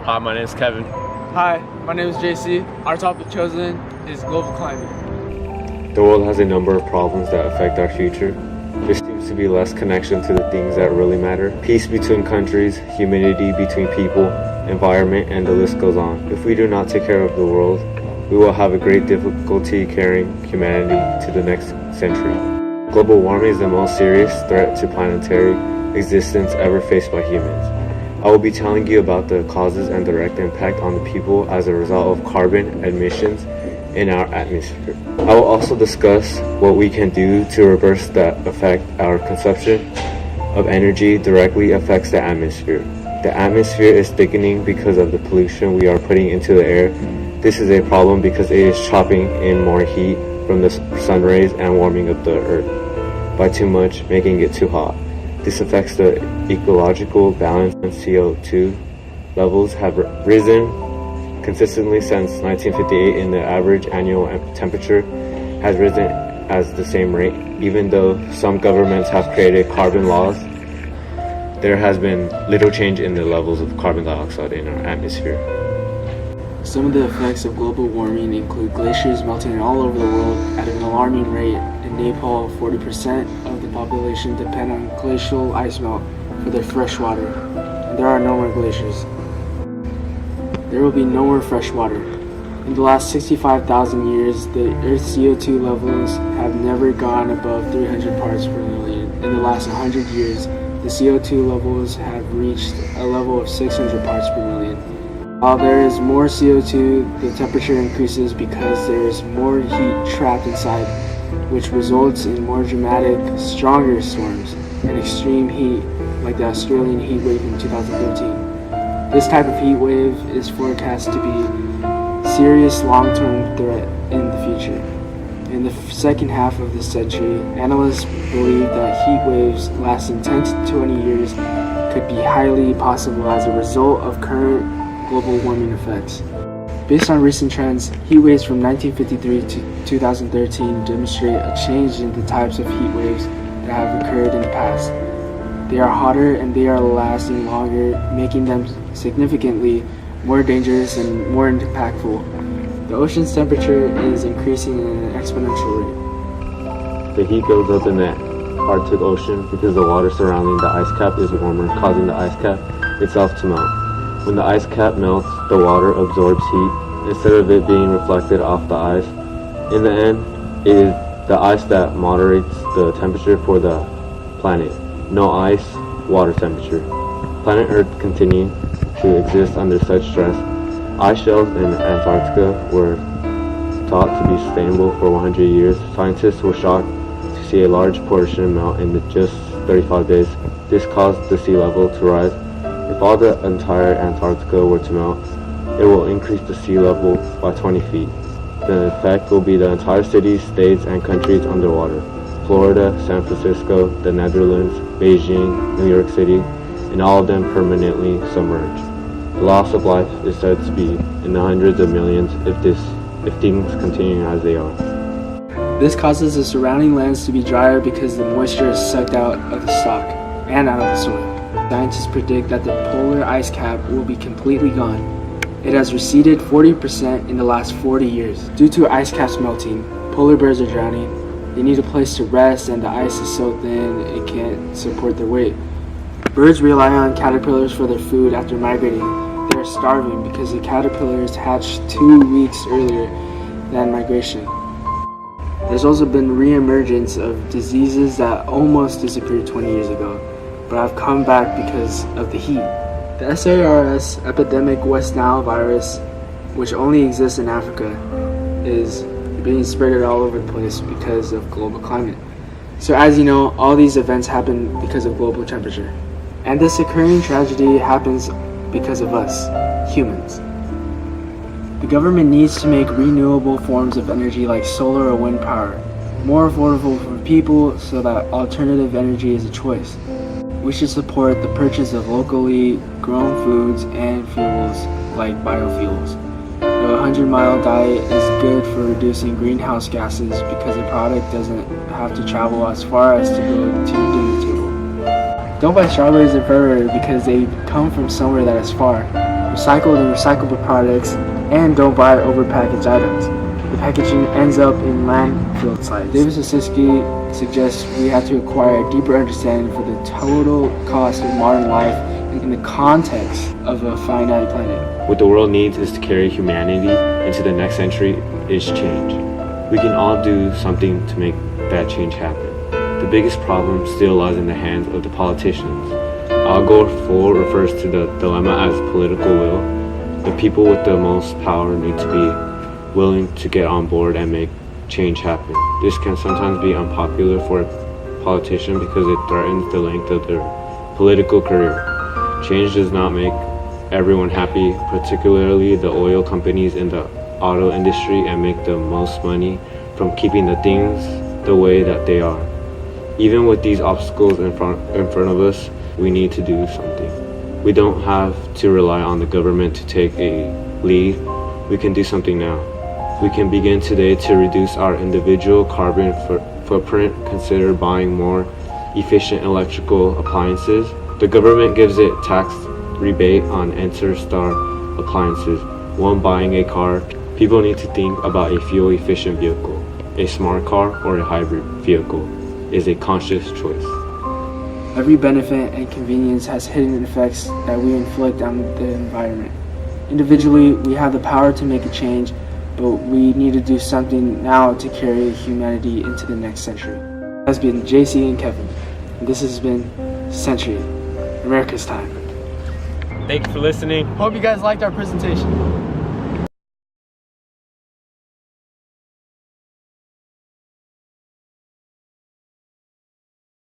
Hi, my name is Kevin. Hi, my name is JC. Our topic chosen is global climate. The world has a number of problems that affect our future. There seems to be less connection to the things that really matter. Peace between countries, humidity between people, environment, and the list goes on. If we do not take care of the world, we will have a great difficulty carrying humanity to the next century. Global warming is the most serious threat to planetary existence ever faced by humans. I will be telling you about the causes and direct impact on the people as a result of carbon emissions in our atmosphere. I will also discuss what we can do to reverse that effect. Our consumption of energy directly affects the atmosphere. The atmosphere is thickening because of the pollution we are putting into the air. This is a problem because it is trapping in more heat from the sun rays and warming up the earth by too much, making it too hot. This affects the ecological balance, and CO2 levels have risen consistently since 1958, and the average annual temperature has risen at the same rate. Even though some governments have created carbon laws, there has been little change in the levels of carbon dioxide in our atmosphere. Some of the effects of global warming include glaciers melting all over the world at an alarming rate. In Nepal, 40% of the population depend on glacial ice melt for their fresh water, and there are no more glaciers. There will be no more fresh water. In the last 65,000 years, the Earth's CO2 levels have never gone above 300 parts per million. In the last 100 years, the CO2 levels have reached a level of 600 parts per million. While there is more CO2, the temperature increases because there is more heat trapped inside, which results in more dramatic, stronger storms and extreme heat, like the Australian heat wave in 2013. This type of heat wave is forecast to be a serious long-term threat in the future. In the second half of this century, analysts believe that heat waves lasting 10 to 20 years could be highly possible as a result of current global warming effects. Based on recent trends, heat waves from 1953 to 2013 demonstrate a change in the types of heat waves that have occurred in the past. They are hotter and they are lasting longer, making them significantly more dangerous and more impactful. The ocean's temperature is increasing at an exponential rate. The heat builds up in the Arctic Ocean because the water surrounding the ice cap is warmer, causing the ice cap itself to melt. When the ice cap melts, the water absorbs heat instead of it being reflected off the ice. In the end, it is the ice that moderates the temperature for the planet. No ice, water temperature. Planet Earth continued to exist under such stress. Ice shelves in Antarctica were thought to be sustainable for 100 years. Scientists were shocked to see a large portion melt in just 35 days. This caused the sea level to rise. If all the entire Antarctica were to melt, it will increase the sea level by 20 feet. The effect will be the entire cities, states, and countries underwater. Florida, San Francisco, the Netherlands, Beijing, New York City, and all of them permanently submerged. The loss of life is said to be in the hundreds of millions if things continue as they are. This causes the surrounding lands to be drier because the moisture is sucked out of the stock and out of the soil. Scientists predict that the polar ice cap will be completely gone. It has receded 40% in the last 40 years. Due to ice caps melting, polar bears are drowning. They need a place to rest and the ice is so thin it can't support their weight. Birds rely on caterpillars for their food after migrating. They are starving because the caterpillars hatch 2 weeks earlier than migration. There's also been re-emergence of diseases that almost disappeared 20 years ago, but have come back because of the heat. The SARS epidemic West Nile virus, which only exists in Africa, is being spread all over the place because of global climate. So as you know, all these events happen because of global temperature. And this occurring tragedy happens because of us, humans. The government needs to make renewable forms of energy like solar or wind power more affordable for people so that alternative energy is a choice. We should support the purchase of locally grown foods and fuels like biofuels. The 100-mile diet is good for reducing greenhouse gases because the product doesn't have to travel as far as to go to your dinner table. Don't buy strawberries in February because they come from somewhere that is far. recycled and recyclable products, and don't buy overpackaged items. The packaging ends up in landfill sites. David Sosinsky suggests we have to acquire a deeper understanding for the total cost of modern life in the context of a finite planet. What the world needs is to carry humanity into the next century is change. We can all do something to make that change happen. The biggest problem still lies in the hands of the politicians. Al Gore 4 refers to the dilemma as political will. The people with the most power need to be willing to get on board and make change happen. This can sometimes be unpopular for a politician because it threatens the length of their political career. Change does not make everyone happy, particularly the oil companies in the auto industry, and make the most money from keeping the things the way that they are. Even with these obstacles in front of us, we need to do something. We don't have to rely on the government to take a lead. We can do something now. We can begin today to reduce our individual carbon footprint, consider buying more efficient electrical appliances. The government gives it tax rebate on Enter-Star appliances. When buying a car, people need to think about a fuel-efficient vehicle. A smart car or a hybrid vehicle is a conscious choice. Every benefit and convenience has hidden effects that we inflict on the environment. Individually, we have the power to make a change, but we need to do something now to carry humanity into the next century. This has been JC and Kevin, and this has been Century, America's Time. Thank you for listening. Hope you guys liked our presentation.